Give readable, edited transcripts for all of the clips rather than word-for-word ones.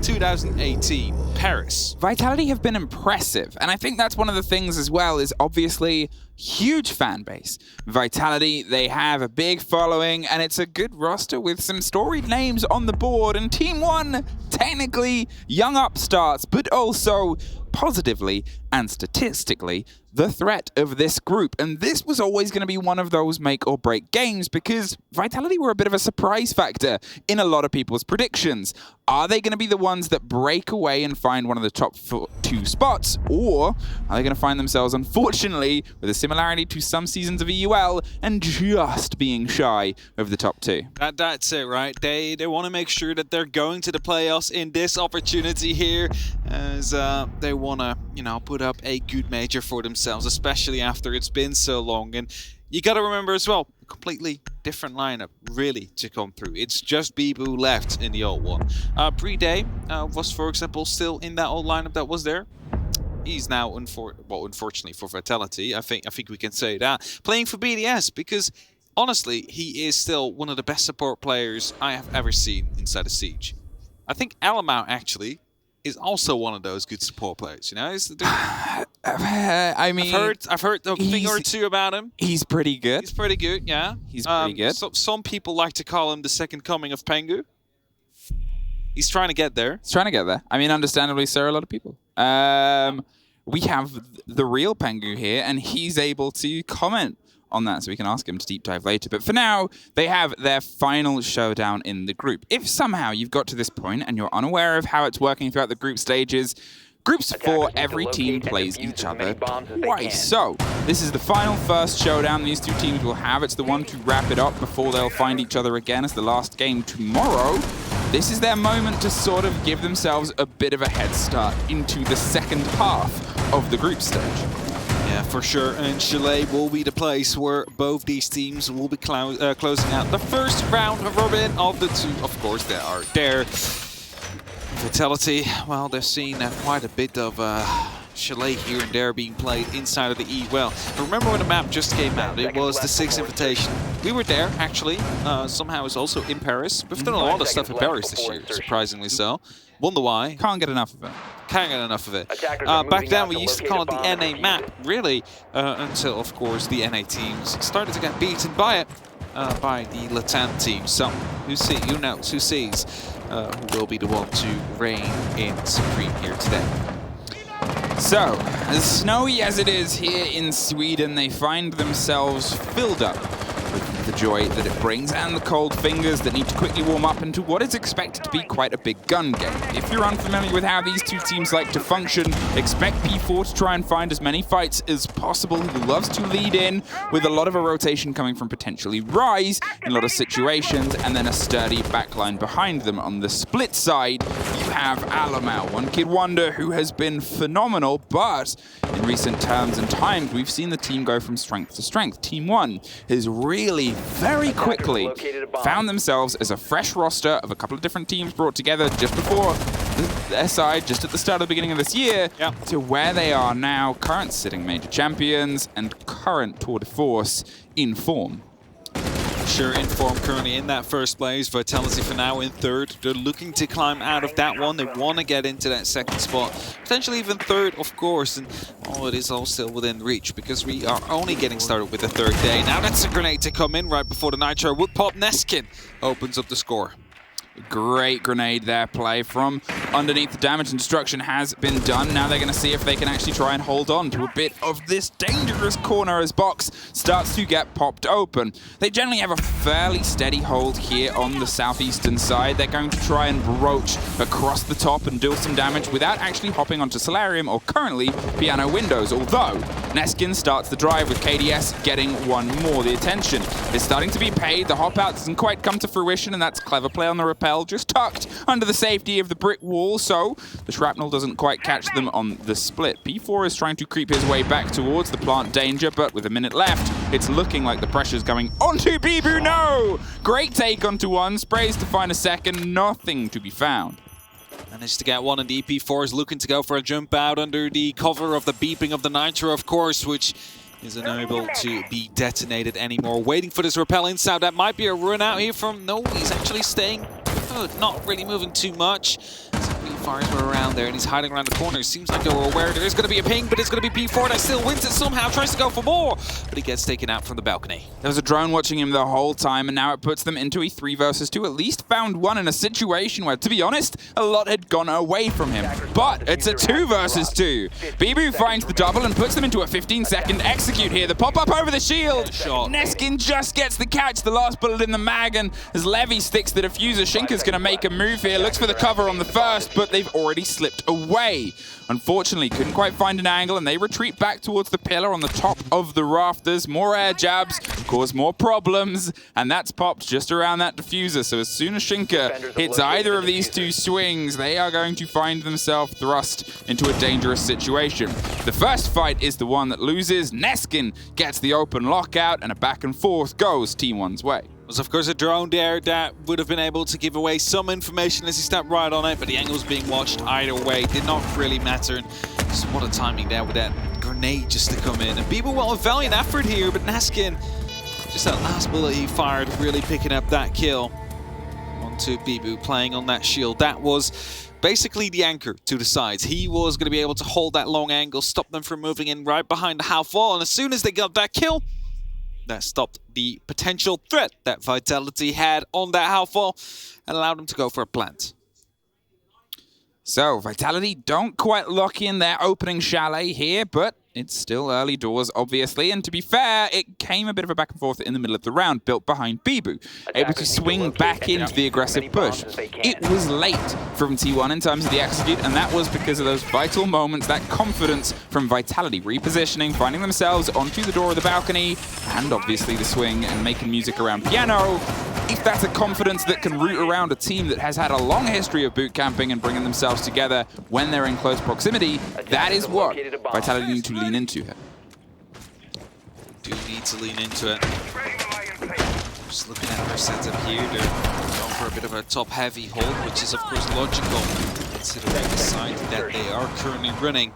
2018, Paris. Vitality have been impressive, and I think that's one of the things as well, is obviously huge fan base. Vitality, they have a big following, and it's a good roster with some storied names on the board, and Team One, technically young upstarts, but also positively and statistically the threat of this group. And this was always going to be one of those make or break games, because Vitality were a bit of a surprise factor in a lot of people's predictions. Are they going to be the ones that break away and find one of the top 2 spots, or are they going to find themselves, unfortunately, with a similarity to some seasons of EUL, and just being shy of the top 2? That's it, right? They want to make sure that they're going to the playoffs in this opportunity here, as they want to, you know, put up a good major for themselves, especially after it's been so long. And you got to remember as well, a completely different lineup really to come through. It's just Bibu left in the old one. Playday was, for example, still in that old lineup that was there. He's now, unfortunately for Vitality, I think we can say that, playing for BDS, because honestly, he is still one of the best support players I have ever seen inside of Siege. I think Alamau actually is also one of those good support players, you know? I mean, I've heard a thing or two about him. He's pretty good. He's pretty good, yeah. He's pretty good. So, some people like to call him the second coming of Pengu. He's trying to get there. He's trying to get there. I mean, understandably so, a lot of people. We have the real Pengu here, and he's able to comment on that, so we can ask him to deep dive later. But for now, they have their final showdown in the group. If somehow you've got to this point and you're unaware of how it's working throughout the group stages, Groups 4, every team plays each other twice. So, this is the final first showdown these two teams will have. It's the one to wrap it up before they'll find each other again as the last game tomorrow. This is their moment to sort of give themselves a bit of a head start into the second half of the group stage. Yeah, for sure. And Chalet will be the place where both these teams will be closing out the first round robin of the two, of course, that are there. Vitality, well, they've seen quite a bit of Chalet here and there being played inside of the E. Well, remember when the map just came out? It was the 6th invitation. We were there, actually. Somehow it's also in Paris. We've done a lot of stuff in Paris this year, surprisingly so. Wonder why. Can't get enough of it. Can't get enough of it. Back then, we used to call it the NA map, really, until, of course, the NA teams started to get beaten by it, by the Latam team. So, who knows, who sees who will be the one to reign in Supreme here today. So, as snowy as it is here in Sweden, they find themselves filled up with the joy that it brings and the cold fingers that need to quickly warm up into what is expected to be quite a big gun game. If you're unfamiliar with how these two teams like to function, expect P4 to try and find as many fights as possible. He loves to lead in with a lot of a rotation coming from potentially Rise in a lot of situations, and then a sturdy backline behind them. On the split side, you have Alamau, one kid wonder who has been phenomenal, but in recent terms and times, we've seen the team go from strength to strength. Team 1 has really very quickly found themselves as a fresh roster of a couple of different teams brought together just before their side, just at the start of the beginning of this year, to where they are now, current sitting major champions and current Tour de Force in form. Sure, in form currently in that first place. Vitality for now in third. They're looking to climb out of that one. They want to get into that second spot. Potentially even third, of course. And it is all still within reach because we are only getting started with the third day. Now that's a grenade to come in right before the Nitro would pop. Neskin opens up the score. Great grenade there, play from underneath. The damage and destruction has been done. Now they're going to see if they can actually try and hold on to a bit of this dangerous corner as box starts to get popped open. They generally have a fairly steady hold here on the southeastern side. They're going to try and broach across the top and deal some damage without actually hopping onto Solarium or currently Piano Windows, although Neskin starts the drive with KDS getting one more. The attention is starting to be paid. The hop out doesn't quite come to fruition, and that's clever play on the repel, just tucked under the safety of the brick wall, so the shrapnel doesn't quite catch them on the split. P4 is trying to creep his way back towards the plant danger, but with a minute left, it's looking like the pressure's going onto Bibu. No! Great take onto one, sprays to find a second, nothing to be found. Managed to get one, and the EP4 is looking to go for a jump out under the cover of the beeping of the Nitro, of course, which is unable to be detonated anymore. Waiting for this repel inside. That might be a run out here from... No, he's actually staying put, not really moving too much. Fires were around there, and he's hiding around the corner. Seems like they were aware there is going to be a ping, but it's going to be P4 that still wins it somehow, tries to go for more, but he gets taken out from the balcony. There was a drone watching him the whole time, and now it puts them into a 3 versus 2. At least found one in a situation where, to be honest, a lot had gone away from him. But it's a 2 versus 2. Bibu finds the double and puts them into a 15-second execute here. The pop-up over the shield. Neskin just gets the catch, the last bullet in the mag, and as Levy sticks the diffuser, Shinka's going to make a move here. Looks for the cover on the first, but they've already slipped away. Unfortunately, couldn't quite find an angle, and they retreat back towards the pillar on the top of the rafters. More air jabs cause more problems, and that's popped just around that diffuser. So as soon as Shinka hits either of these two swings, they are going to find themselves thrust into a dangerous situation. The first fight is the one that loses. Neskin gets the open lockout, and a back and forth goes Team 1's way. Was of course a drone there that would have been able to give away some information as he stepped right on it, but the angles being watched either way did not really matter. And just what a timing there with that grenade just to come in. And Bibu, well, a valiant effort here, but Neskin, just that last bullet he fired, really picking up that kill onto Bibu, playing on that shield. That was basically the anchor to the sides. He was going to be able to hold that long angle, stop them from moving in right behind the half wall, and as soon as they got that kill, that stopped the potential threat that Vitality had on that half wall and allowed them to go for a plant. So, Vitality don't quite lock in their opening Chalet here, but it's still early doors, obviously. And to be fair, it came a bit of a back and forth in the middle of the round, built behind Bibu, able to swing back into the aggressive push. It was late from T1 in terms of the execute, and that was because of those vital moments, that confidence from Vitality, repositioning, finding themselves onto the door of the balcony, and obviously the swing and making music around piano. If that's a confidence that can root around a team that has had a long history of boot camping and bringing themselves together when they're in close proximity, that is what Vitality need to lean into here. Do need to lean into it. Just looking at their setup here, they're going for a bit of a top-heavy hold, which is of course logical, considering the side that they are currently running.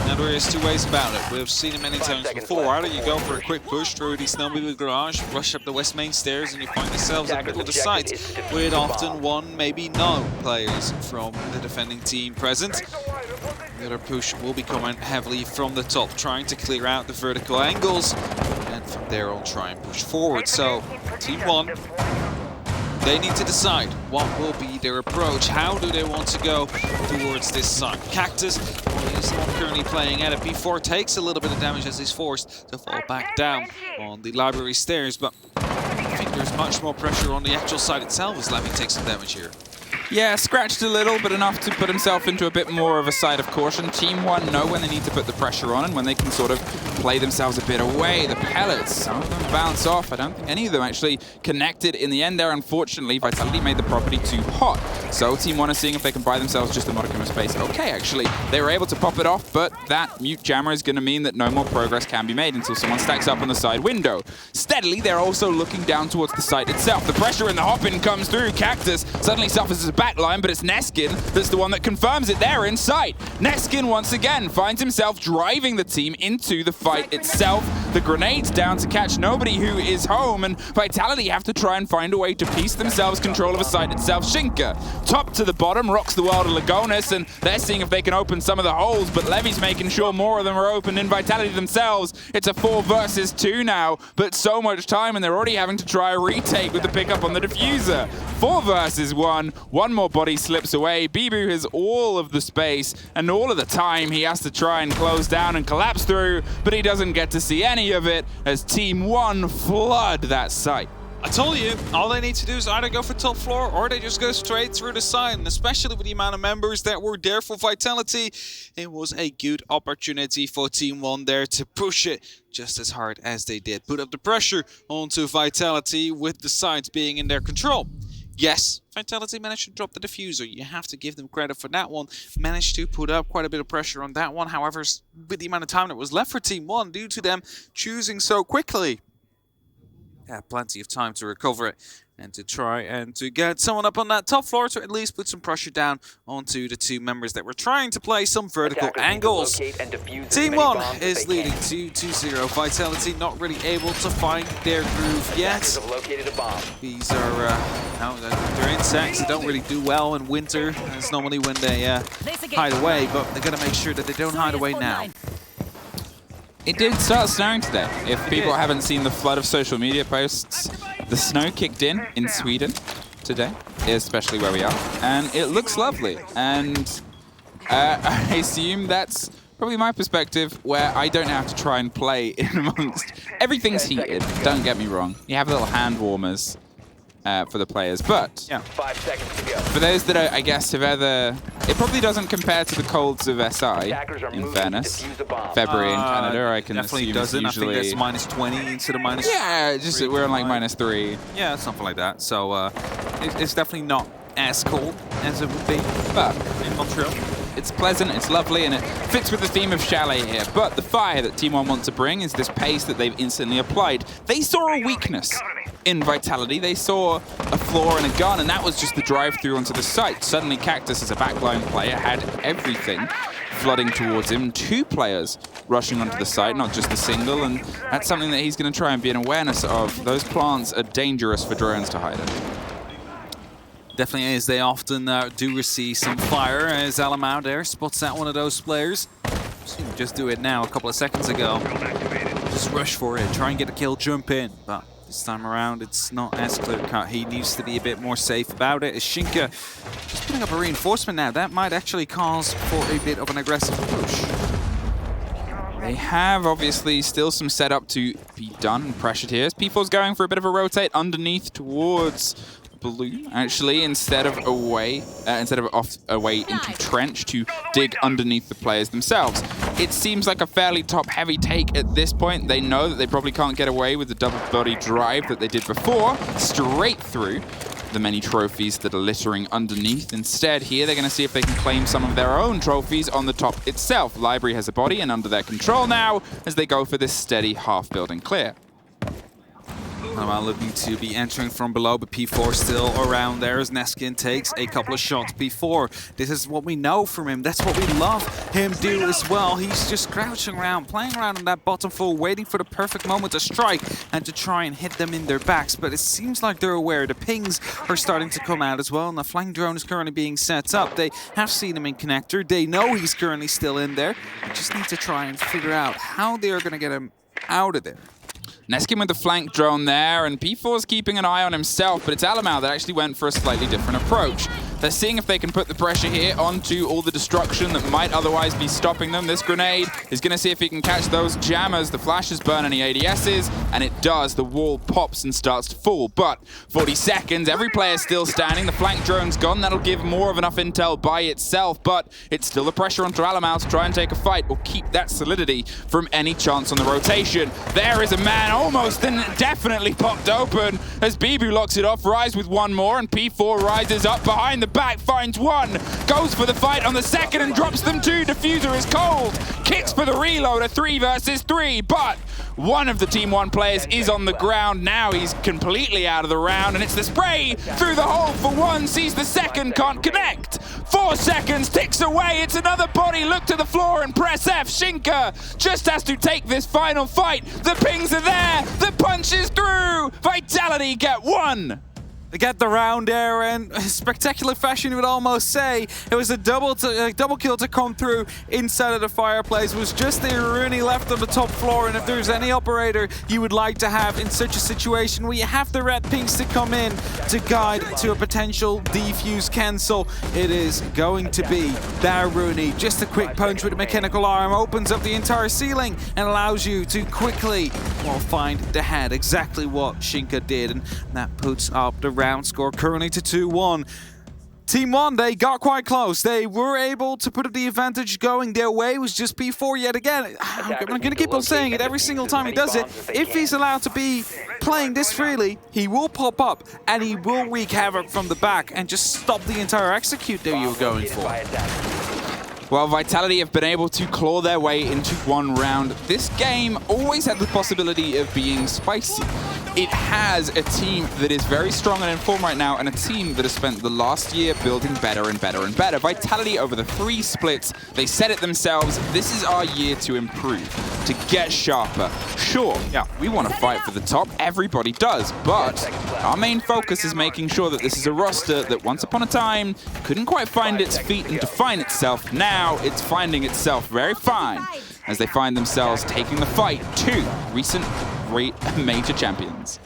Now there is two ways about it. We've seen it many times before. Either you go for a quick push through the snowmobile garage, rush up the west main stairs, and you find yourselves in the middle of the site with often one, maybe no players from the defending team present. The other push will be coming heavily from the top, trying to clear out the vertical angles, and from there on try and push forward. So Team 1, they need to decide what will be their approach. How do they want to go towards this side? Cactus is not currently playing at it. P4 takes a little bit of damage as he's forced to fall back down on the library stairs, but I think there's much more pressure on the actual side itself as Levy takes some damage here. Yeah, scratched a little, but enough to put himself into a bit more of a side of caution. Team 1 know when they need to put the pressure on and when they can sort of play themselves a bit away. The pellets, some of them bounce off. I don't think any of them actually connected in the end there. Unfortunately, Vitality made the property too hot. So Team 1 is seeing if they can buy themselves just a modicum of space. Okay, actually, they were able to pop it off, but that mute jammer is going to mean that no more progress can be made until someone stacks up on the side window. Steadily, they're also looking down towards the site itself. The pressure in the hop-in comes through. Cactus suddenly suffers a backline, but it's Neskin that's the one that confirms it there in sight. Neskin once again finds himself driving the team into the fight itself. The grenade's down to catch nobody who is home, and Vitality have to try and find a way to piece themselves control of a site itself. Shinka, top to the bottom, rocks the world of Lagonis, and they're seeing if they can open some of the holes, but Levy's making sure more of them are open in Vitality themselves. It's a 4 versus 2 now, but so much time, and they're already having to try a retake with the pickup on the diffuser. 4 versus 1, one more body slips away. Bibu has all of the space and all of the time he has to try and close down and collapse through, but he doesn't get to see any of it as Team 1 flood that site. I told you, all they need to do is either go for top floor or they just go straight through the side. And especially with the amount of members that were there for Vitality, it was a good opportunity for Team 1 there to push it just as hard as they did. Put up the pressure onto Vitality with the sides being in their control. Yes, Vitality managed to drop the diffuser. You have to give them credit for that one. Managed to put up quite a bit of pressure on that one. However, with the amount of time that was left for Team 1, due to them choosing so quickly, had plenty of time to recover it and to try and to get someone up on that top floor to at least put some pressure down onto the two members that were trying to play some vertical angles. Team 1 is leading to 2-0. Vitality not really able to find their groove yet. These are, they're insects. They don't really do well in winter. That's normally when they hide away, but they're going to make sure that they don't hide away now. It did start snowing today. If people haven't seen the flood of social media posts, the snow kicked in Sweden today, especially where we are, and it looks lovely. And I assume that's probably my perspective, where I don't have to try and play in amongst... Everything's heated, don't get me wrong. You have little hand warmers for the players, but yeah. 5 seconds to go. For those that I guess have ever... It probably doesn't compare to the colds of SI, in fairness. February in Canada, I can definitely assume doesn't. usually... I think that's -20 instead of -. Yeah, just we're on like -3. Yeah, something like that. So it's definitely not as cold as it would be But in Montreal. it's pleasant, it's lovely, and it fits with the theme of Chalet here. But the fire that Team 1 want to bring is this pace that they've instantly applied. They saw a weakness in Vitality. They saw a flaw in a gun, and that was just the drive-through onto the site. Suddenly, Cactus, as a backline player, had everything flooding towards him. 2 players rushing onto the site, not just the single, and that's something that he's going to try and be an awareness of. Those plants are dangerous for drones to hide in. Definitely is. They often do receive some fire, as Alamau there spots out one of those players. Just do it now a couple of seconds ago. Just rush for it, try and get a kill, jump in. But this time around, it's not as clear-cut. He needs to be a bit more safe about it. As Shinka just putting up a reinforcement now, that might actually cause for a bit of an aggressive push. They have, obviously, still some setup to be done and pressured here. P4's going for a bit of a rotate underneath towards Balloon, actually, instead of away into trench to dig underneath the players themselves. It seems like a fairly top-heavy take at this point. They know that they probably can't get away with the double-body drive that they did before, straight through the many trophies that are littering underneath. Instead, here, they're going to see if they can claim some of their own trophies on the top itself. Library has a body and under their control now as they go for this steady half-building clear. Alamau looking to be entering from below, but P4 still around there as Neskin takes a couple of shots. P4, this is what we know from him. That's what we love him do as well. He's just crouching around, playing around on that bottom full, waiting for the perfect moment to strike and to try and hit them in their backs. But it seems like they're aware. The pings are starting to come out as well, and the flying drone is currently being set up. They have seen him in connector. They know he's currently still in there. They just need to try and figure out how they are going to get him out of there. Neskin with the flank drone there, and P4's keeping an eye on himself, but it's Alamau that actually went for a slightly different approach. They're seeing if they can put the pressure here onto all the destruction that might otherwise be stopping them. This grenade is going to see if he can catch those jammers. The flashes burn any ADSs, and it does. The wall pops and starts to fall, but 40 seconds, every player still standing. The flank drone's gone. That'll give more of enough intel by itself, but it's still the pressure onto Alamau to try and take a fight or keep that solidity from any chance on the rotation. There is a man almost and definitely popped open as Bibu locks it off. Rise with one more, and P4 rises up behind the back, finds one, goes for the fight on the second and drops them 2. Diffuser is cold, kicks for the reload, a 3 versus 3, but one of the Team 1 players is on the ground. Now he's completely out of the round, and it's the spray through the hole for one, sees the second, can't connect. 4 seconds, ticks away, it's another body, look to the floor and press F. Shinka just has to take this final fight. The pings are there, the punch is through. Vitality get 1. They get the round there, and spectacular fashion, you would almost say. It was a double kill to come through inside of the fireplace. It was just the Rooney left on the top floor, and if there's any operator you would like to have in such a situation where you have the red pinks to come in to guide to a potential defuse cancel, it is going to be that Rooney. Just a quick punch with a mechanical arm opens up the entire ceiling and allows you to quickly, well, find the head. Exactly what Shinka did, and that puts up the round score currently to 2-1. Team 1, they got quite close. They were able to put the advantage going their way. It was just P4 yet again. I'm going to keep on saying it every single time he does it. If he's allowed to be playing this freely, he will pop up and he will wreak havoc from the back and just stop the entire execute that you were going for. Well, Vitality have been able to claw their way into 1 round. This game always had the possibility of being spicy. it has a team that is very strong and in form right now, and a team that has spent the last year building better and better and better. Vitality over the 3 splits, they said it themselves, this is our year to improve, to get sharper. Sure, yeah, we want to fight for the top, everybody does, but our main focus is making sure that this is a roster that once upon a time couldn't quite find its feet and define itself. Now it's finding itself very fine as they find themselves taking the fight to recent great major champions.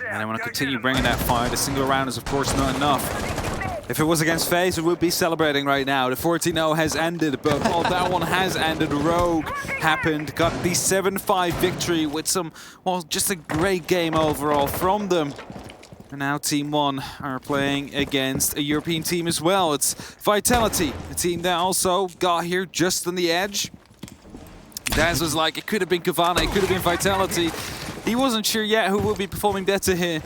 And I want to continue bringing that fire. The single round is, of course, not enough. If it was against FaZe, we would be celebrating right now. The 14-0 has ended, but well, that one has ended. Rogue happened, got the 7-5 victory with some, well, just a great game overall from them. And now Team One are playing against a European team as well. It's Vitality, a team that also got here just on the edge. Daz was like, it could have been Kavana, it could have been Vitality. He wasn't sure yet who will be performing better here.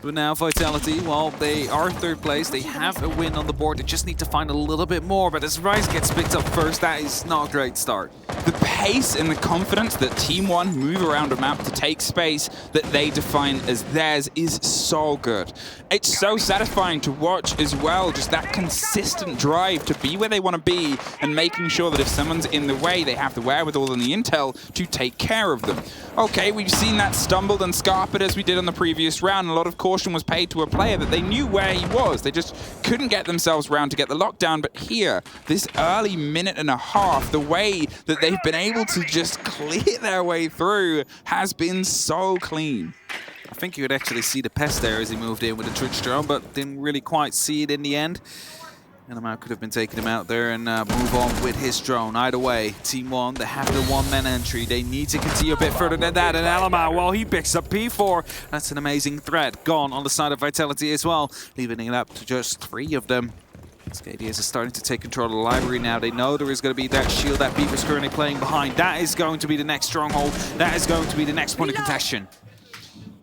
But now Vitality, well, they are 3rd place. They have a win on the board. They just need to find a little bit more. But as Rise gets picked up first, that is not a great start. The pace and the confidence that Team One move around a map to take space that they define as theirs is so good. It's so satisfying to watch as well, just that consistent drive to be where they want to be and making sure that if someone's in the way, they have the wherewithal and the intel to take care of them. Okay, we've seen that stumbled and scarpered as we did on the previous round. A lot of caution was paid to a player that they knew where he was. They just couldn't get themselves round to get the lockdown. But here, this early minute and a half, the way that they've been able to just clear their way through has been so clean. I think you could actually see the pest there as he moved in with the Twitch drone, but didn't really quite see it in the end. Elamau could have been taking him out there and move on with his drone. Either way, Team One, they have the 1-man entry. They need to continue a bit further than that. And Elamau, well, he picks up P4. That's an amazing threat. Gone on the side of Vitality as well, leaving it up to just 3 of them. SKDS is starting to take control of the library now. They know there is going to be that shield that Beaver's currently playing behind. That is going to be the next stronghold. That is going to be the next point of contention.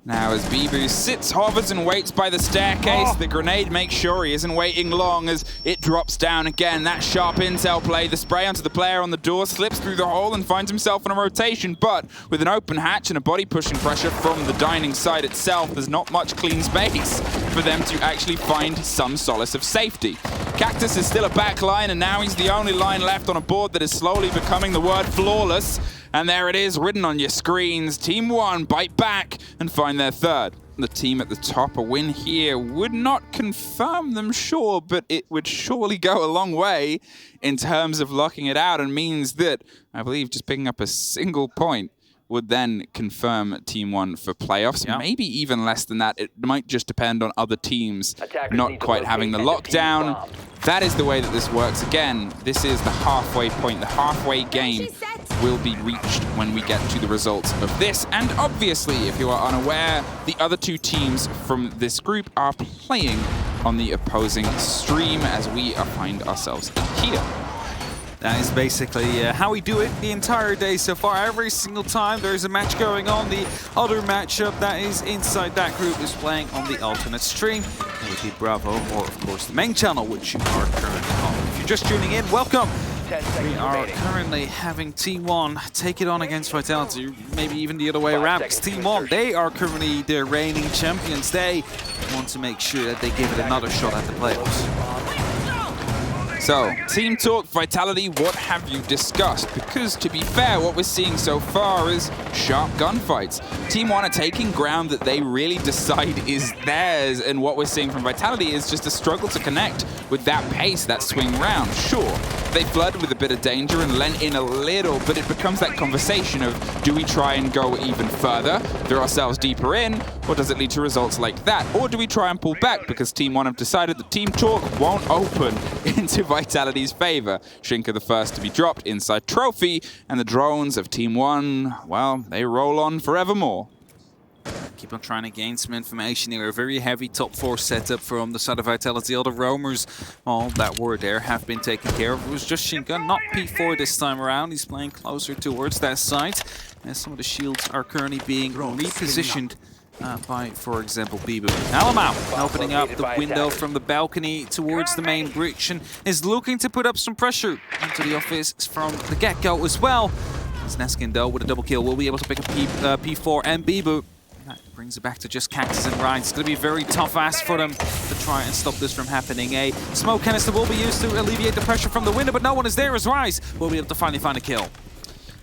Now as Bibu sits, hovers and waits by the staircase, the grenade makes sure he isn't waiting long as it drops down again. That sharp intel play, the spray onto the player on the door, slips through the hole and finds himself in a rotation, but with an open hatch and a body pushing pressure from the dining side itself, there's not much clean space for them to actually find some solace of safety. Cactus is still a back line, and now he's the only line left on a board that is slowly becoming the word flawless. And there it is, written on your screens. Team One bite back and find their 3rd. The team at the top, a win here would not confirm them, sure, but it would surely go a long way in terms of locking it out, and means that, I believe, just picking up a single point would then confirm Team One for playoffs. Yeah. Maybe even less than that. It might just depend on other teams not quite having the lockdown. That is the way that this works. Again, this is the halfway point. The halfway game will be reached when we get to the results of this. And obviously, if you are unaware, the other 2 teams from this group are playing on the opposing stream as we find ourselves here. That is basically how we do it the entire day so far. Every single time there's a match going on, the other matchup that is inside that group is playing on the alternate stream. Maybe Bravo, or of course the main channel, which you are currently on. If you're just tuning in, welcome. We are currently having Team One take it on against Vitality, maybe even the other way around, because Team One, they are currently the reigning champions. They want to make sure that they give it another shot at the playoffs. So, Team Talk, Vitality, what have you discussed? Because, to be fair, what we're seeing so far is sharp gunfights. Team One are taking ground that they really decide is theirs, and what we're seeing from Vitality is just a struggle to connect with that pace, that swing round. Sure, they flood with a bit of danger and lent in a little, but it becomes that conversation of, do we try and go even further, throw ourselves deeper in, or does it lead to results like that? Or do we try and pull back because Team One have decided that Team Talk won't open into Vitality's favor? Shinka the first to be dropped inside Trophy, and the drones of Team One, well, they roll on forevermore. Keep on trying to gain some information here. A very heavy top 4 setup from the side of Vitality. All the roamers, all that were there, have been taken care of. It was just Shinka, not P4 this time around. He's playing closer towards that site. And some of the shields are currently being repositioned by, for example, Bibu. Elamau opening up the window from the balcony towards the main breach and is looking to put up some pressure into the office from the get-go as well. As Neskin, though, with a double kill, will be able to pick up P4 and Bibu. That brings it back to just Cactus and Ryan. It's going to be a very tough ask for them to try and stop this from happening. A smoke canister will be used to alleviate the pressure from the window, but no one is there as Rise will be able to finally find a kill.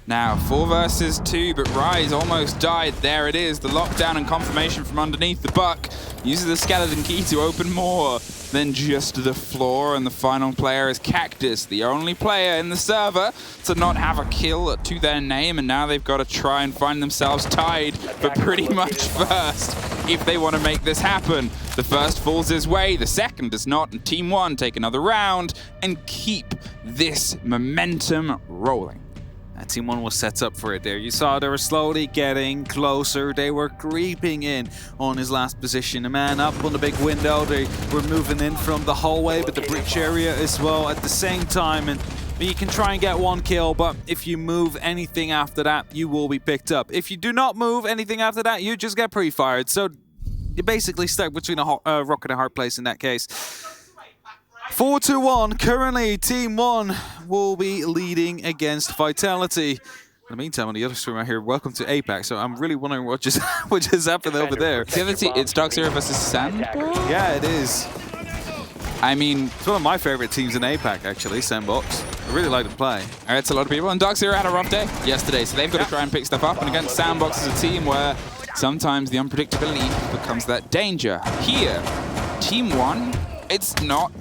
Now, 4 versus 2, but Rise almost died. There it is, the lockdown and confirmation from underneath. The Buck uses the skeleton key to open more than just the floor, and the final player is Cactus, the only player in the server to not have a kill to their name, and now they've got to try and find themselves tied, but pretty much first if they want to make this happen. The first falls his way, the second does not, and Team 1 take another round and keep this momentum rolling. Team 1 was set up for it there. You saw they were slowly getting closer. They were creeping in on his last position. A man up on the big window. They were moving in from the hallway, but the breach area as well at the same time. And you can try and get 1 kill, but if you move anything after that, you will be picked up. If you do not move anything after that, you just get pre-fired. So you're basically stuck between a rock and a hard place in that case. 4-1. Currently, Team 1 will be leading against Vitality. In the meantime, on the other stream right here, welcome to APAC. So I'm really wondering what just happened over there. The other team, it's Dark Zero versus Sandbox? Yeah, it is. I mean, it's one of my favorite teams in APAC, actually, Sandbox. I really like to play. It's a lot of people, and Dark Zero had a rough day yesterday, so they've got to try and pick stuff up. And against Sandbox is a team where sometimes the unpredictability becomes that danger. Here, Team 1, it's not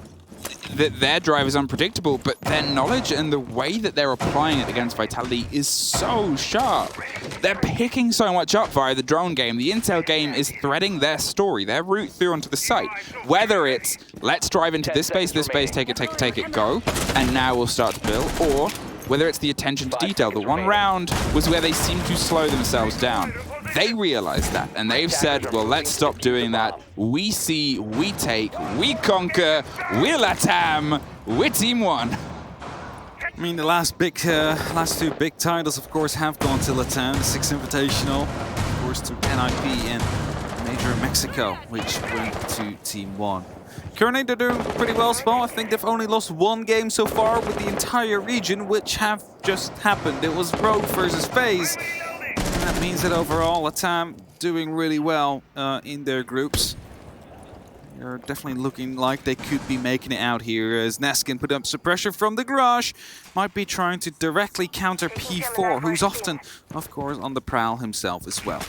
that their drive is unpredictable, but their knowledge and the way that they're applying it against Vitality is so sharp. They're picking so much up via the drone game. The intel game is threading their story, their route through onto the site. Whether it's, let's drive into this space, take it, go, and now we'll start to build, or whether it's the attention to detail. The one round was where they seemed to slow themselves down. They realized that, and they've said, well, let's stop doing that. We see, we take, we conquer, we're Latam, we're Team 1. I mean, the last 2 big titles, of course, have gone to Latam. The 6th Invitational, of course, to NIP and Major Mexico, which went to Team 1. Currently, they're doing pretty well as well. I think they've only lost 1 game so far with the entire region, which have just happened. It was Rogue versus FaZe. And that means that overall, Latam doing really well in their groups. They're definitely looking like they could be making it out here, as Neskin put up some pressure from the garage. Might be trying to directly counter P4, who's often, of course, on the prowl himself as well.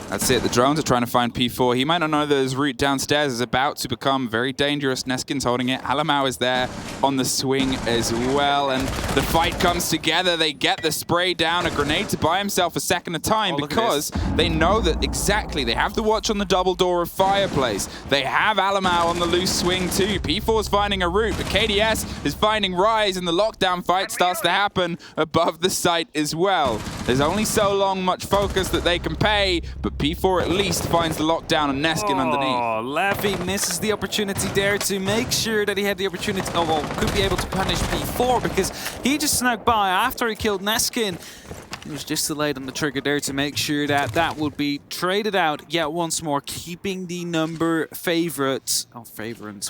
That's it, the drones are trying to find P4. He might not know that his route downstairs is about to become very dangerous. Neskin's holding it. Alamau is there on the swing as well. And the fight comes together. They get the spray down, a grenade to buy himself a second of time because they know that exactly. They have the watch on the double door of Fireplace. They have Alamau on the loose swing too. P4's finding a route, but KDS is finding Rise, and the lockdown fight starts to happen above the site as well. There's only so much focus that they can pay, but P4 at least finds the lockdown and Neskin underneath. Oh, Laffy misses the opportunity there to make sure that he had the opportunity, could be able to punish P4, because he just snuck by after he killed Neskin. He was just delayed on the trigger there to make sure that that would be traded out yet once more, keeping the number favorites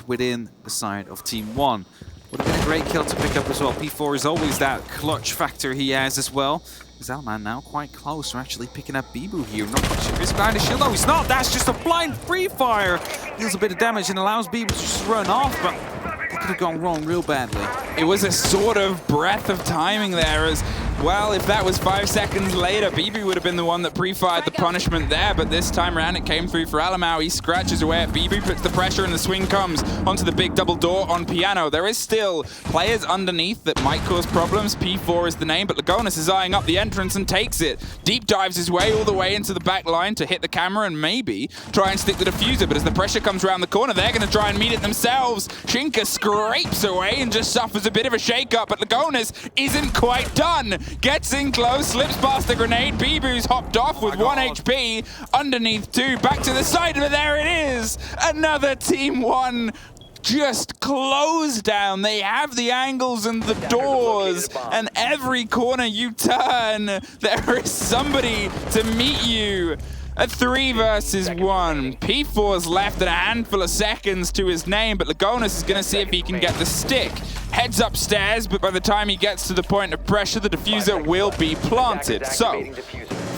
within the side of Team 1. Would have been a great kill to pick up as well. P4 is always that clutch factor he has as well. Zalman now quite close to actually picking up Bibu here. Not quite sure if he's behind the shield. No, he's not. That's just a blind free fire. Deals a bit of damage and allows Bibu to just run off, but that could have gone wrong real badly. It was a sort of breath of timing there, as well, if that was 5 seconds later, Bibu would have been the one that pre-fired the punishment there, but this time around it came through for Alamau. He scratches away at Bibu, puts the pressure, and the swing comes onto the big double door on Piano. There is still players underneath that might cause problems. P4 is the name, but Lagonis is eyeing up the entrance and takes it. Deep dives his way all the way into the back line to hit the camera and maybe try and stick the diffuser, but as the pressure comes around the corner, they're going to try and meet it themselves. Shinka scrapes away and just suffers a bit of a shake-up, but Lagonis isn't quite done. Gets in close, slips past the grenade. Bibu's hopped off with 1 HP. Underneath 2, back to the side, but there it is! Another Team 1 just closed down. They have the angles and the doors, and every corner you turn, there is somebody to meet you. A 3 versus 1. P4's left at a handful of seconds to his name, but Lagonis is going to see if he can get the stick. Heads upstairs, but by the time he gets to the point of pressure, the diffuser will be planted. So,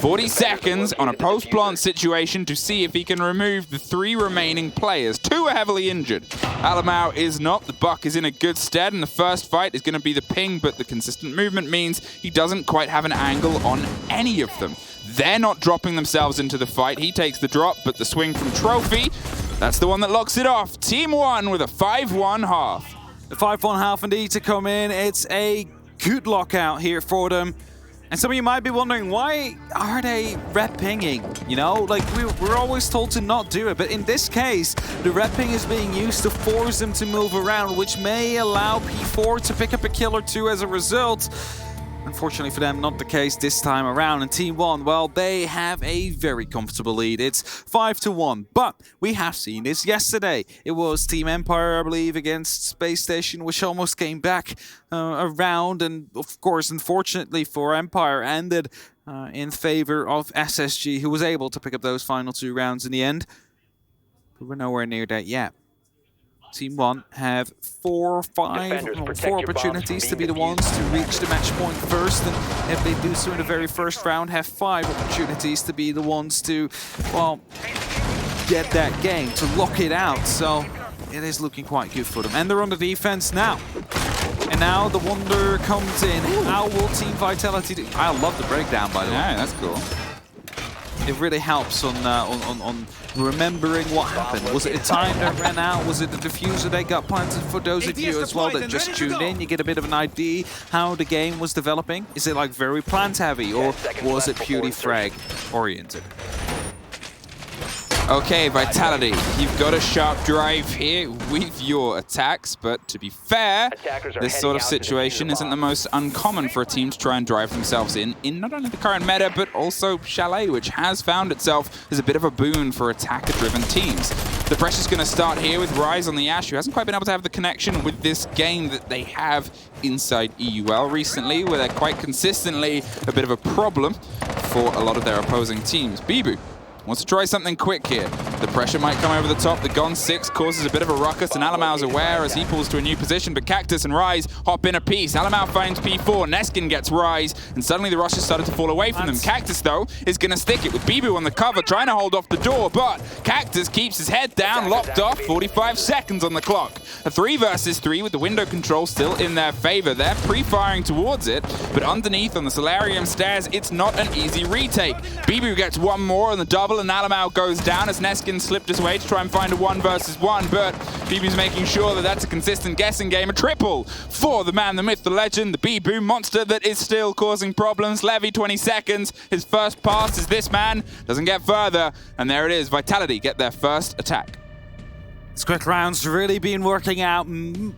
40 seconds on a post-plant situation to see if he can remove the 3 remaining players. 2 are heavily injured. Alamau is not. The Buck is in a good stead, and the first fight is going to be the ping, but the consistent movement means he doesn't quite have an angle on any of them. They're not dropping themselves into the fight. He takes the drop, but the swing from Trophy, that's the one that locks it off. Team 1 with a 5-1 half. The 5-1 half indeed to come in. It's a good lockout here for them. And some of you might be wondering, why are they red pinging? You know, like we're always told to not do it, but in this case, the red ping is being used to force them to move around, which may allow P4 to pick up a kill or 2 as a result. Unfortunately for them, not the case this time around. And Team 1, well, they have a very comfortable lead. It's 5-1. But we have seen this yesterday. It was Team Empire, I believe, against Space Station, which almost came back around. And of course, unfortunately for Empire, ended in favor of SSG, who was able to pick up those final 2 rounds in the end. But we're nowhere near that yet. Team 1 have 4 opportunities to be the ones to reach the match point first, and if they do so in the very first round, have 5 opportunities to be the ones to, well, get that game, to lock it out. So it is looking quite good for them. And they're on the defense now. And now the wonder comes in. How will Team Vitality do? I love the breakdown, by the way. Yeah, that's cool. It really helps on remembering what happened. Was it a time that ran out? Was it the diffuser they got planted? For those of you as well that just tuned in, you get a bit of an idea how the game was developing. Is it like very plant heavy, or was it purely frag oriented? Okay, Vitality, you've got a sharp drive here with your attacks, but to be fair, this sort of situation isn't the most uncommon for a team to try and drive themselves in not only the current meta, but also Chalet, which has found itself as a bit of a boon for attacker-driven teams. The pressure's going to start here with Rise on the Ash, who hasn't quite been able to have the connection with this game that they have inside EUL recently, where they're quite consistently a bit of a problem for a lot of their opposing teams. Bibu wants to try something quick here. The pressure might come over the top. The Gon 6 causes a bit of a ruckus, and Alamau's aware as he pulls to a new position, but Cactus and Rise hop in a piece. Alamau finds P4, Neskin gets Rise, and suddenly the rush has started to fall away from them. Cactus, though, is going to stick it with Bibu on the cover, trying to hold off the door, but Cactus keeps his head down, locked off, 45 seconds on the clock. A 3 versus 3 with the window control still in their favor. They're pre-firing towards it, but underneath on the Solarium stairs, it's not an easy retake. Bibu gets one more on the double, and Alamau goes down as Neskin slipped his way to try and find a 1 versus 1, but Bibu's making sure that that's a consistent guessing game. A triple for the man, the myth, the legend, the Bibu monster that is still causing problems. Levy, 20 seconds. His first pass is this man. Doesn't get further, and there it is. Vitality get their first attack. This quick round's really been working out,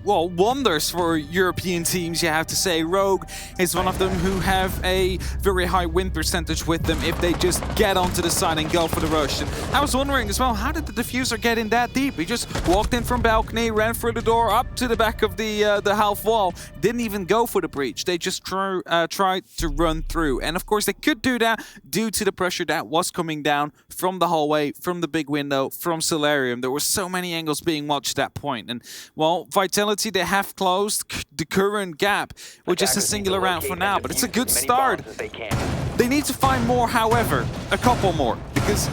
well, wonders for European teams, you have to say. Rogue is one of them who have a very high win percentage with them if they just get onto the side and go for the rush. And I was wondering as well, how did the diffuser get in that deep? He just walked in from balcony, ran through the door, up to the back of the half wall, didn't even go for the breach. They just tried to run through. And of course, they could do that due to the pressure that was coming down from the hallway, from the big window, from Solarium. There were so many angles being watched at that point. And, well, Vitality, they have closed the current gap, which is a singular round for now, but it's a good start. They need to find more, however, a couple more, because,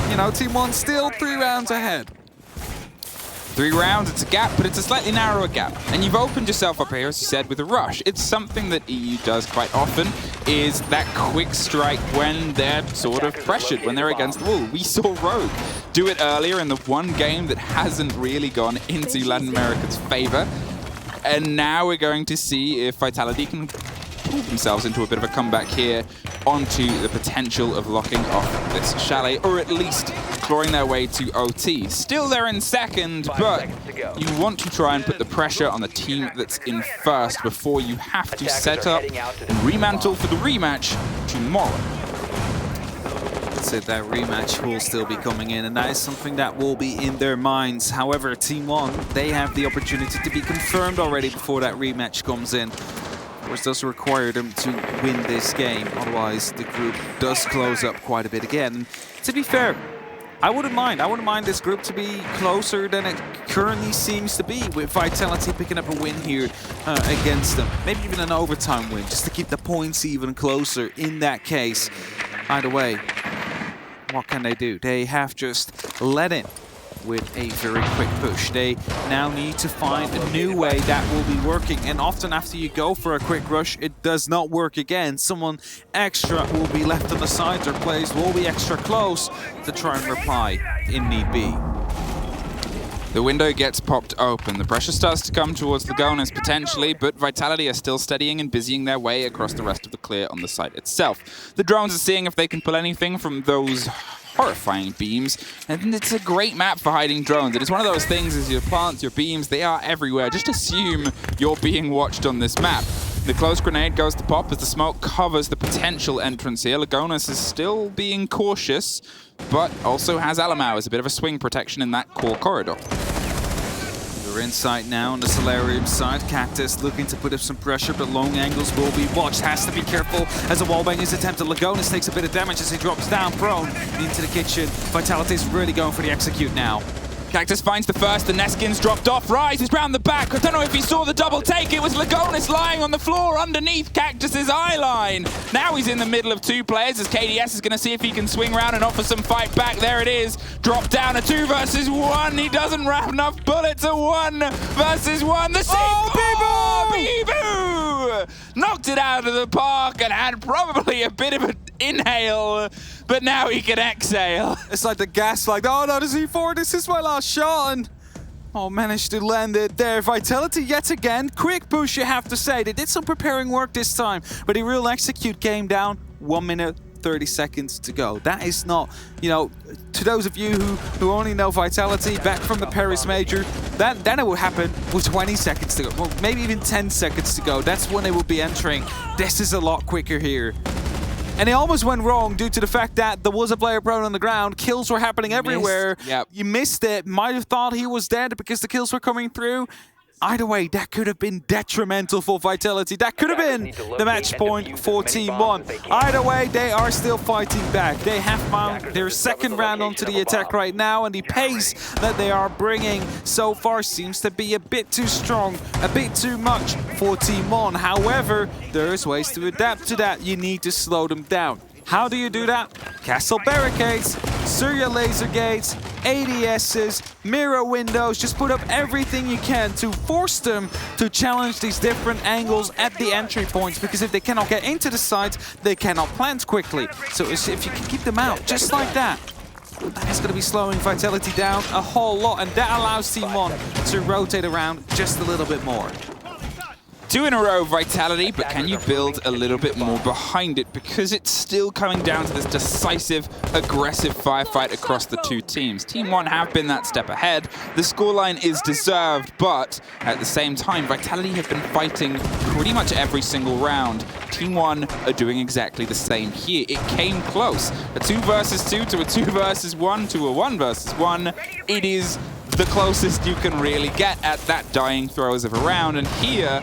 you know, Team 1 still 3 rounds ahead. 3 rounds, it's a gap, but it's a slightly narrower gap. And you've opened yourself up here, as you said, with a rush. It's something that EU does quite often, is that quick strike when they're sort of pressured, when they're against the wall. We saw Rogue do it earlier in the one game that hasn't really gone into Latin America's favor. And now we're going to see if Vitality can pull themselves into a bit of a comeback here onto the potential of locking off this Chalet, or at least clawing their way to OT. Still they're in second, but you want to try and put the pressure on the team that's in first before you have to set up and remantle for the rematch tomorrow. That's it, that rematch will still be coming in, and that is something that will be in their minds. However, Team 1, they have the opportunity to be confirmed already before that rematch comes in. Of course, does require them to win this game, otherwise the group does close up quite a bit again. And to be fair, I wouldn't mind this group to be closer than it currently seems to be, with Vitality picking up a win here against them. Maybe even an overtime win, just to keep the points even closer in that case. Either way, what can they do? They have just let in with a very quick push. They now need to find a new way that will be working, and often after you go for a quick rush, it does not work again. Someone extra will be left on the sides, or players will be extra close to try and reply in need be. The window gets popped open. The pressure starts to come towards the Goners potentially, but Vitality are still steadying and busying their way across the rest of the clear on the site itself. The drones are seeing if they can pull anything from those horrifying beams, and it's a great map for hiding drones. It is one of those things, as your plants, your beams, they are everywhere. Just assume you're being watched on this map. The close grenade goes to pop as the smoke covers the potential entrance here. Lagonas is still being cautious, but also has Alamau as a bit of a swing protection in that core corridor. We're inside now on the Solarium side. Cactus looking to put up some pressure, but long angles will be watched. Has to be careful as a wallbang is attempted. Lagonas takes a bit of damage as he drops down prone into the kitchen. Vitality is really going for the execute now. Cactus finds the first, the Neskin's dropped off. Rise is round the back. I don't know if he saw the double take. It was Lagonas lying on the floor underneath Cactus's eye line. Now he's in the middle of two players as KDS is going to see if he can swing around and offer some fight back. There it is. Drop down a 2 versus 1. He doesn't have enough bullets. A 1 versus 1. The same. Oh, Bibu! Knocked it out of the park and had probably a bit of an inhale, but now he can exhale. It's like the gas, like, oh no, the Z4, this is my last shot, and managed to land it there. Vitality yet again, quick push you have to say. They did some preparing work this time, but the real execute came down. 1 minute, 30 seconds to go. That is not, to those of you who only know Vitality back from the Paris Major, then it would happen with 20 seconds to go, well, maybe even 10 seconds to go. That's when they will be entering. This is a lot quicker here. And it almost went wrong due to the fact that there was a player prone on the ground. Kills were happening everywhere. Yep. You missed it. Might have thought he was dead because the kills were coming through. Either way, that could have been detrimental for Vitality. That could have been the match point for Team 1. Either way, they are still fighting back. They have found their second round onto the attack right now, and the pace that they are bringing so far seems to be a bit too strong, a bit too much for Team 1. However, there's ways to adapt to that. You need to slow them down. How do you do that? Castle barricades, Surya laser gates, ADSs, mirror windows. Just put up everything you can to force them to challenge these different angles at the entry points, because if they cannot get into the sites, they cannot plant quickly. So if you can keep them out just like that, that is going to be slowing Vitality down a whole lot, and that allows Team 1 to rotate around just a little bit more. 2 in a row Vitality, but can you build a little bit more behind it? Because it's still coming down to this decisive, aggressive firefight across the two teams. Team 1 have been that step ahead. The scoreline is deserved, but at the same time, Vitality have been fighting pretty much every single round. Team 1 are doing exactly the same here. It came close. A 2 versus 2 to a 2 versus 1 to a 1 versus 1. It is the closest you can really get at that dying throws of a round, and here,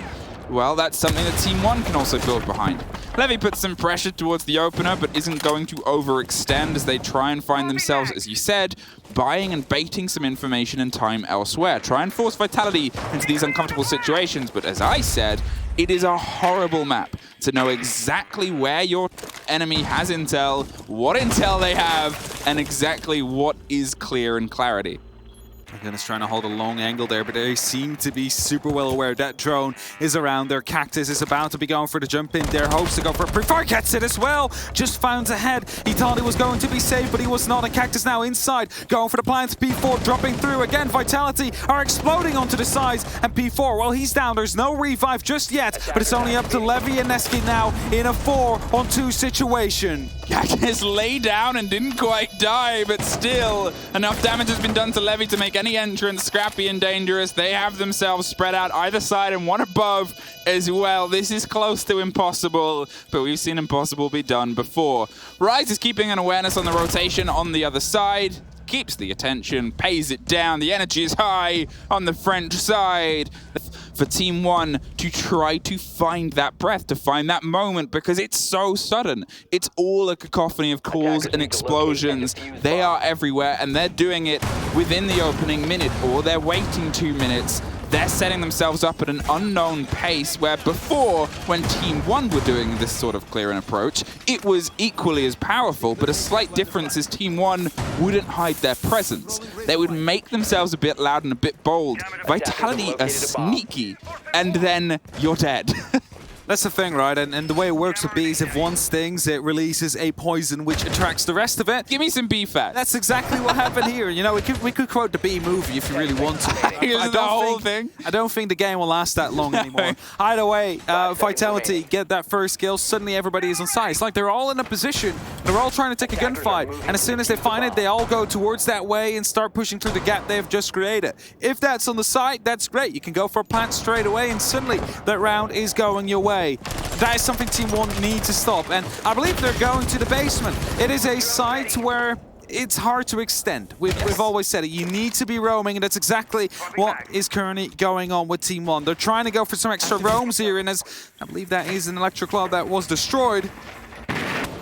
well, that's something that Team 1 can also build behind. Levy puts some pressure towards the opener, but isn't going to overextend as they try and find themselves, as you said, buying and baiting some information and time elsewhere. Try and force Vitality into these uncomfortable situations, but as I said, it is a horrible map to know exactly where your enemy has intel, what intel they have, and exactly what is clear and clarity. Lagonas trying to hold a long angle there, but they seem to be super well aware that drone is around there. Cactus is about to be going for the jump in there, hopes to go for a pre-fire, gets it as well. Just found ahead. He thought he was going to be safe, but he was not. And Cactus now inside, going for the plants. P4 dropping through again. Vitality are exploding onto the sides, and P4, well, he's down. There's no revive just yet, but it's only up to Levy and Neskin now in a 4-on-2 situation. Cactus lay down and didn't quite die, but still, enough damage has been done to Levy to make any entrance scrappy and dangerous. They have themselves spread out either side and one above as well. This is close to impossible, but we've seen impossible be done before. Rise is keeping an awareness on the rotation on the other side. Keeps the attention, pays it down. The energy is high on the French side for Team 1 to try to find that breath, to find that moment, because it's so sudden. It's all a cacophony of calls and explosions. They are everywhere, and they're doing it within the opening minute, or they're waiting 2 minutes. they're setting themselves up at an unknown pace where before, when Team One were doing this sort of clearing approach, it was equally as powerful, but a slight difference is Team One wouldn't hide their presence. They would make themselves a bit loud and a bit bold. Vitality are sneaky, and then you're dead. That's the thing, right? And the way it works with bees, if one stings, it releases a poison which attracts the rest of it. Give me some bee fat. That's exactly what happened here. You know, we could quote the Bee movie if you really want to. I don't think the game will last that long anymore. Either way, Vitality get that first kill. Suddenly everybody is on side. It's like they're all in a position. They're all trying to take a gunfight. And as soon as they find it, they all go towards that way and start pushing through the gap they have just created. If that's on the side, that's great. You can go for a plant straight away, and suddenly that round is going your way. That is something Team One needs to stop, and I believe they're going to the basement. It is a site where it's hard to extend. We've always said it. You need to be roaming, and that's exactly what is currently going on with Team One. They're trying to go for some extra roams here, and as I believe that is an Electro Claw that was destroyed.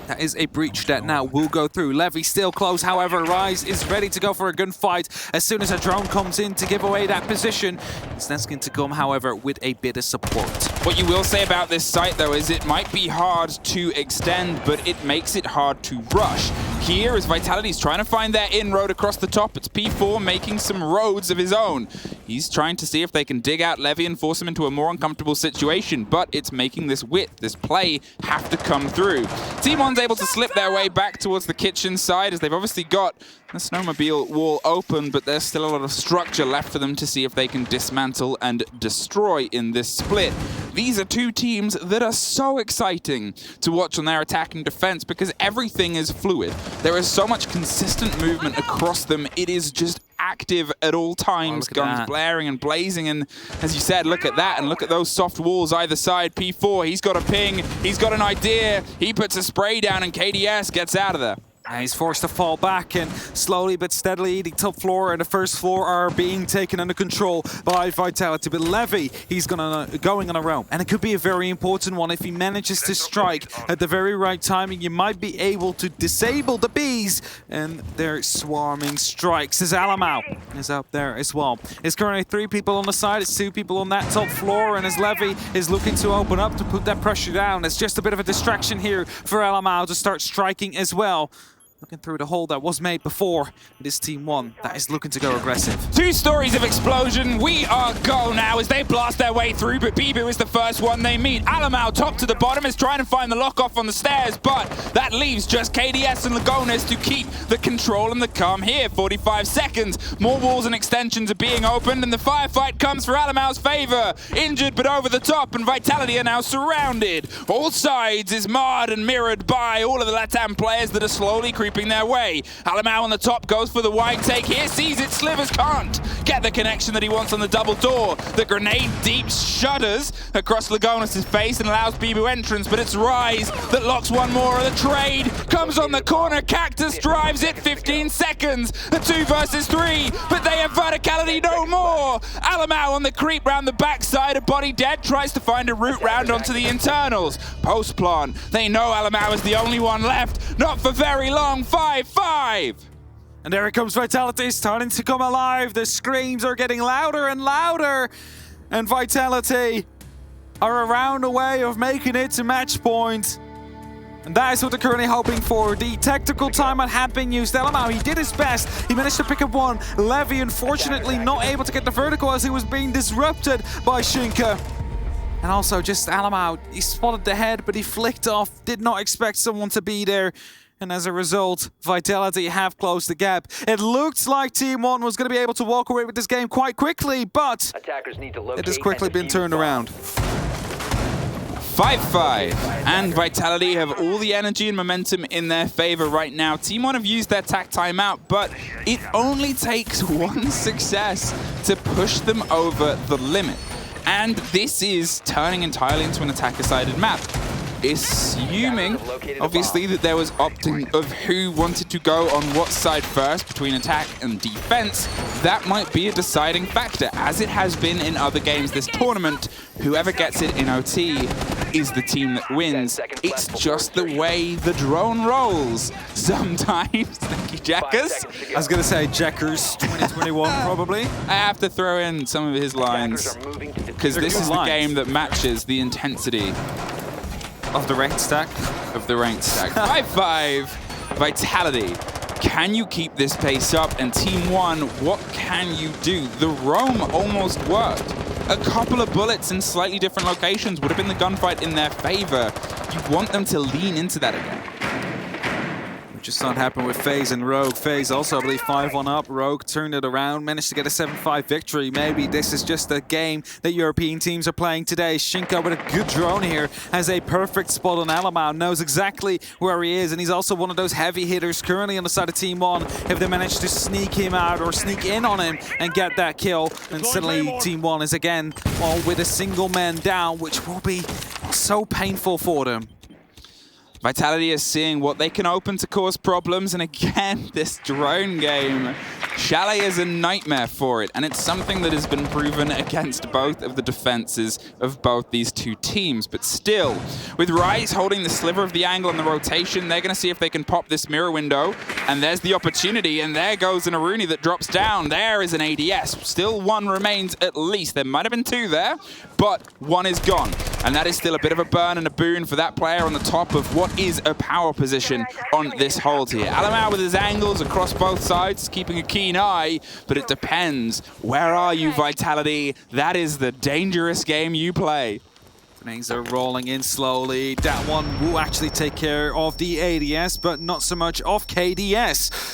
That is a breach that now will go through. Levy still close, however, Rise is ready to go for a gunfight as soon as a drone comes in to give away that position. It's going to come, however, with a bit of support. What you will say about this site, though, is it might be hard to extend, but it makes it hard to rush. Here, as Vitality's trying to find their inroad across the top, it's P4 making some roads of his own. He's trying to see if they can dig out Levy and force him into a more uncomfortable situation, but it's making this width, this play, have to come through. Team One's able to slip their way back towards the kitchen side, as they've obviously got the snowmobile wall open, but there's still a lot of structure left for them to see if they can dismantle and destroy in this split. These are two teams that are so exciting to watch on their attack and defense because everything is fluid. There is so much consistent movement across them. It is just active at all times, guns blaring and blazing, and as you said, look at that, and look at those soft walls either side. P4, he's got a ping, he's got an idea, he puts a spray down, and KDS gets out of there. And he's forced to fall back, and slowly but steadily the top floor and the first floor are being taken under control by Vitality. But Levy, he's going on a roam, and it could be a very important one. If he manages to strike at the very right timing, you might be able to disable the bees and their swarming strikes. As Alamau is up there as well. It's currently 3 people on the side, it's 2 people on that top floor, and as Levy is looking to open up to put that pressure down, it's just a bit of a distraction here for Alamau to start striking as well. Looking through the hole that was made before. It is Team One that is looking to go aggressive. 2 stories of explosion. We are go now as they blast their way through, but Bibu is the first one they meet. Alamau, top to the bottom, is trying to find the lock-off on the stairs, but that leaves just KDS and Lagones to keep the control and the calm here. 45 seconds. More walls and extensions are being opened, and the firefight comes for Alamau's favor. Injured, but over the top, and Vitality are now surrounded. All sides is marred and mirrored by all of the LATAM players that are slowly creeping their way. Alamau on the top goes for the wide take here, sees it, Slivers can't get the connection that he wants on the double door. The grenade deep shudders across Lagones' face and allows Bibu entrance, but it's Rise that locks one more. The trade comes on the corner, Cactus drives it, 15 seconds, a 2 versus 3, but they have verticality no more. Alamau on the creep round the backside, a body dead, tries to find a route round onto the internals. Post plant, they know Alamau is the only one left, not for very long. 5-5. And there it comes, Vitality starting to come alive. The screams are getting louder and louder. And Vitality are a round away of making it to match point. And that is what they're currently hoping for. The tactical timeout had been used. Alamau, he did his best. He managed to pick up one. Levy, unfortunately, not able to get the vertical as he was being disrupted by Shinka. And also just Alamau, he spotted the head, but he flicked off. Did not expect someone to be there. And as a result, Vitality have closed the gap. It looked like Team One was going to be able to walk away with this game quite quickly, but it has quickly been turned around. 5-5, and Vitality have all the energy and momentum in their favor right now. Team One have used their tac timeout, but it only takes one success to push them over the limit. And this is turning entirely into an attacker-sided map. assuming, obviously, that there was opting of who wanted to go on what side first between attack and defense. That might be a deciding factor, as it has been in other games this tournament. Whoever gets it in OT is the team that wins. It's just the way the drone rolls sometimes. Thank you, Jackers. I was going to say Jackers 2021, probably. I have to throw in some of his lines, because this is the game that matches the intensity of the ranked stack. 5-5, Vitality. Can you keep this pace up? And Team 1, what can you do? The roam almost worked. A couple of bullets in slightly different locations would have been the gunfight in their favor. You want them to lean into that again. Just not happen with FaZe and Rogue. FaZe also, I believe, 5-1 up. Rogue turned it around, managed to get a 7-5 victory. Maybe this is just a game that European teams are playing today. Shinka with a good drone here has a perfect spot on Alamau, knows exactly where he is, and he's also one of those heavy hitters currently on the side of Team 1. If they manage to sneak him out or sneak in on him and get that kill, then suddenly Team 1 is again, well, with a single man down, which will be so painful for them. Vitality is seeing what they can open to cause problems, and again, this drone game. Chalet is a nightmare for it, and it's something that has been proven against both of the defenses of both these two teams. But still, with Rise holding the sliver of the angle on the rotation, they're going to see if they can pop this mirror window, and there's the opportunity, and there goes an Aruni that drops down. There is an ADS. Still one remains at least. There might have been two there, but one is gone. And that is still a bit of a burn and a boon for that player on the top of what is a power position on this hold here. Alamau with his angles across both sides, keeping a keen eye, but it depends. Where are you, Vitality? That is the dangerous game you play. Things are rolling in slowly. That one will actually take care of the ADS, but not so much of KDS.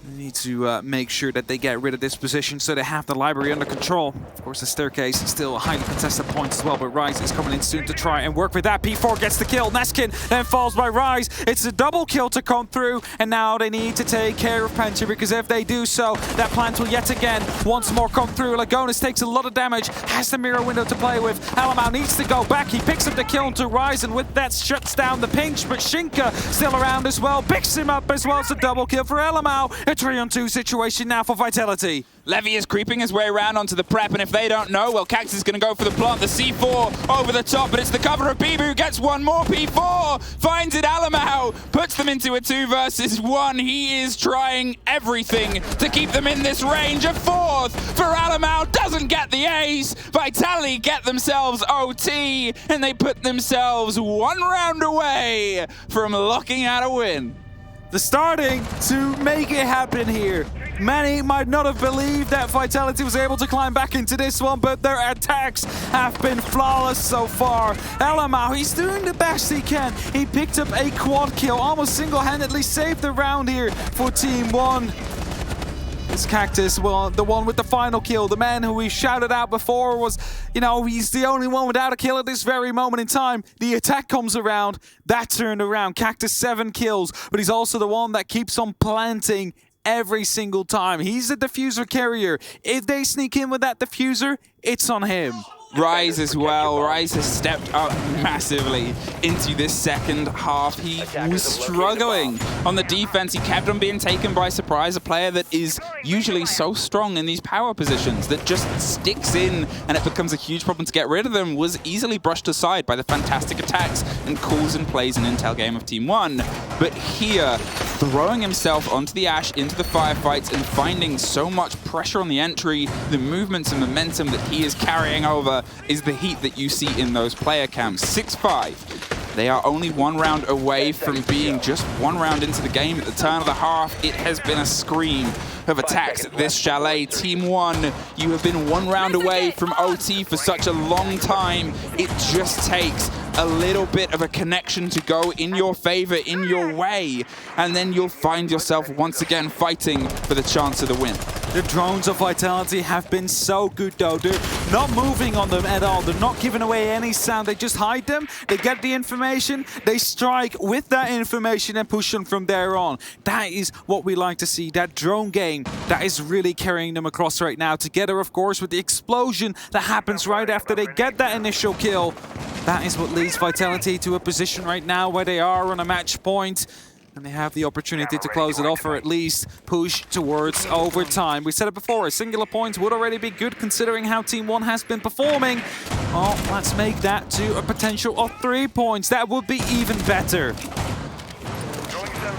They need to make sure that they get rid of this position so they have the library under control. Of course, the staircase is still a highly contested point as well, but Rise is coming in soon to try and work with that. P4 gets the kill. Neskin then falls by Rise. It's a double kill to come through, and now they need to take care of Panther, because if they do so, that plant will yet again once more come through. Lagonis takes a lot of damage, has the mirror window to play with. Alamau needs to go back. He picks up the kill to Rise, and with that shuts down the pinch, but Shinka still around as well. Picks him up as well. It's a double kill for Alamau. A 3-on-2 situation now for Vitality. Levy is creeping his way around onto the prep, and if they don't know, well, Cactus is going to go for the plant. The C4 over the top, but it's the cover of Bibu, gets one more. P4 finds it. Alamau puts them into a 2 versus 1. He is trying everything to keep them in this range. A fourth for Alamau, doesn't get the ace. Vitality get themselves OT, and they put themselves 1 round away from locking out a win. They're starting to make it happen here. Many might not have believed that Vitality was able to climb back into this one, but their attacks have been flawless so far. Alamau, he's doing the best he can. He picked up a quad kill, almost single-handedly saved the round here for Team 1. This Cactus, well, the one with the final kill, the man who we shouted out before was, you know, he's the only one without a kill at this very moment in time. The attack comes around, that turned around. Cactus 7 kills, but he's also the one that keeps on planting every single time. He's the diffuser carrier. If they sneak in with that diffuser, it's on him. Rise as well. Rise has stepped up massively into this second half. He was struggling on the defense. He kept on being taken by surprise. A player that is usually so strong in these power positions that just sticks in and it becomes a huge problem to get rid of them was easily brushed aside by the fantastic attacks and calls and plays and intel game of Team 1. But here, throwing himself onto the Ash, into the firefights, and finding so much pressure on the entry, the movements and momentum that he is carrying over is the heat that you see in those player cams. 6-5. They are only 1 round away from being just 1 round into the game. At the turn of the half, it has been a scream of attacks at this Chalet. Team 1, you have been 1 round away from OT for such a long time. It just takes a little bit of a connection to go in your favor, in your way, and then you'll find yourself once again fighting for the chance of the win. The drones of Vitality have been so good though. They're not moving on them at all. They're not giving away any sound. They just hide them. They get the information. They strike with that information and push them from there on. That is what we like to see. That drone game, that is really carrying them across right now. Together, of course, with the explosion that happens right after they get that initial kill. That is what leads least Vitality to a position right now where they are on a match point. And they have the opportunity to close it off or at least push towards overtime. We said it before, a singular point would already be good considering how Team One has been performing. Oh, let's make that to a potential of 3 points. That would be even better.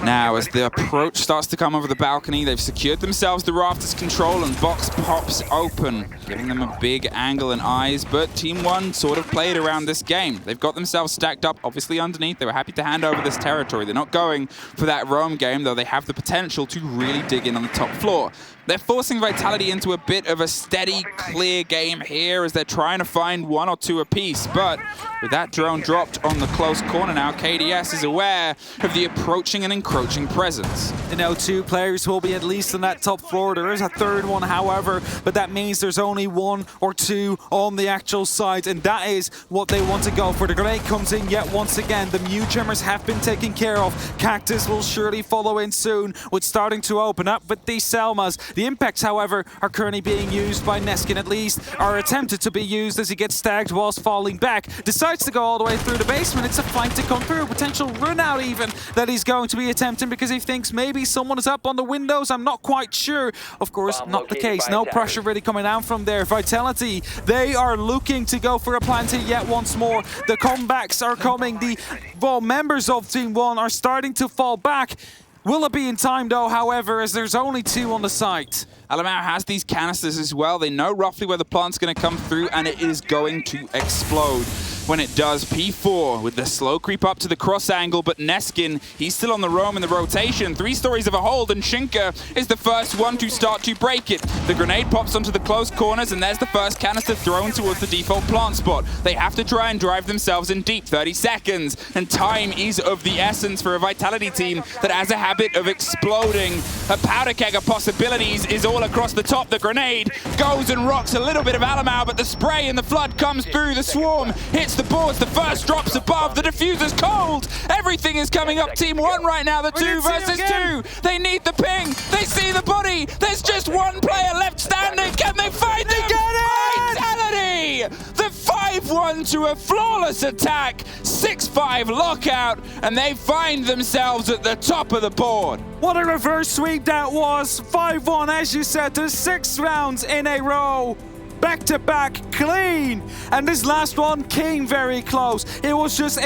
Now, as the approach starts to come over the balcony, they've secured themselves the rafters control and box pops open, giving them a big angle and eyes, but Team One sort of played around this game. They've got themselves stacked up, obviously underneath. They were happy to hand over this territory. They're not going for that roam game, though they have the potential to really dig in on the top floor. They're forcing Vitality into a bit of a steady, clear game here as they're trying to find 1 or 2 apiece. But with that drone dropped on the close corner now, KDS is aware of the approaching and encroaching presence. You know, 2 players will be at least on that top floor. There is a third one, however, but that means there's only 1 or 2 on the actual side, and that is what they want to go for. The grenade comes in yet once again. The Mew Jammers have been taken care of. Cactus will surely follow in soon, with starting to open up with these Selmas. The impacts, however, are currently being used by Neskin, at least are attempted to be used as he gets stagged whilst falling back. Decides to go all the way through the basement. It's a fight to come through, potential run out even that he's going to be attempting because he thinks maybe someone is up on the windows. I'm not quite sure. Of course, not the case. No pressure really coming down from there. Vitality, they are looking to go for a planting yet once more. The comebacks are coming. The members of Team One are starting to fall back. Will it be in time though, however, as there's only 2 on the site? Alamau has these canisters as well. They know roughly where the plant's going to come through, and it is going to explode. When it does, P4 with the slow creep up to the cross angle, but Neskin, he's still on the roam in the rotation. 3 stories of a hold, and Shinka is the first one to start to break it. The grenade pops onto the close corners, and there's the first canister thrown towards the default plant spot. They have to try and drive themselves in deep. 30 seconds, and time is of the essence for a Vitality team that has a habit of exploding. A powder keg of possibilities is all across the top. The grenade goes and rocks a little bit of Alamau, but the spray and the flood comes through. The swarm hits the boards. The first drops above. The diffuser's cold. Everything is coming up Team One right now. The 2 versus 2. They need the ping. They see the body. There's just 1 player left standing. Can they find them? Vitality! The 5-1 to a flawless attack. 6-5 lockout, and they find themselves at the top of the board. What a reverse sweep that was. 5-1, as you said, to 6 rounds in a row. Back to back, clean. And this last one came very close. It was just